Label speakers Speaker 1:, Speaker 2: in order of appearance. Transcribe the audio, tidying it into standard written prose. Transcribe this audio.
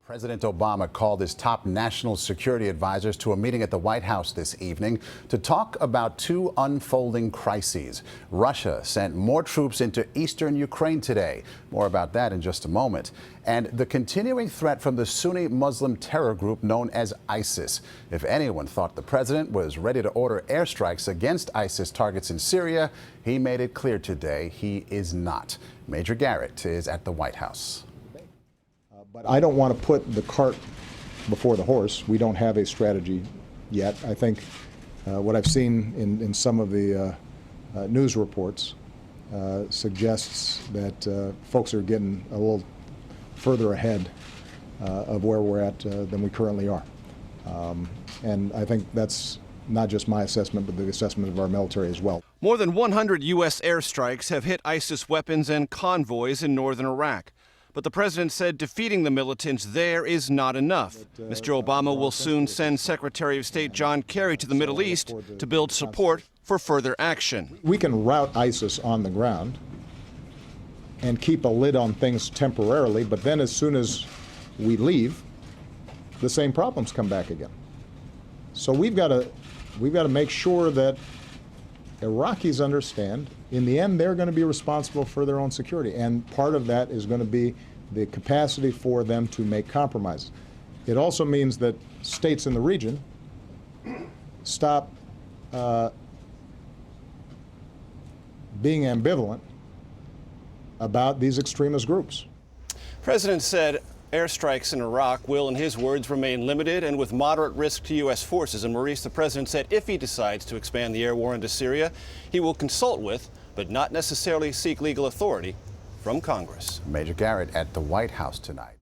Speaker 1: President Obama called his top national security advisors to a meeting at the White House this evening to talk about two unfolding crises. Russia sent more troops into eastern Ukraine today. More about that in just a moment. And the continuing threat from the Sunni Muslim terror group known as ISIS. If anyone thought the president was ready to order airstrikes against ISIS targets in Syria, he made it clear today he is not. Major Garrett is at the White House.
Speaker 2: But I don't want to put the cart before the horse. We don't have a strategy yet. I think what I've seen in some of the news reports suggests that folks are getting a little further ahead of where we're at than we currently are. And I think that's not just my assessment, but the assessment of our military as well.
Speaker 3: More than 100 U.S. airstrikes have hit ISIS weapons and convoys in northern Iraq. But the president said defeating the militants there is not enough. Mr. Obama will soon send Secretary of State John Kerry to the Middle East to build support for further action.
Speaker 2: We can rout ISIS on the ground and keep a lid on things temporarily, but then as soon as we leave, the same problems come back again. So we've got to make sure that Iraqis understand, in the end, they're going to be responsible for their own security. And part of that is going to be the capacity for them to make compromises. It also means that states in the region stop being ambivalent about these extremist groups.
Speaker 3: President said airstrikes in Iraq will, in his words, remain limited and with moderate risk to U.S. forces. And Maurice, the president said if he decides to expand the air war into Syria, he will consult with, but not necessarily seek legal authority from Congress.
Speaker 1: Major Garrett at the White House tonight.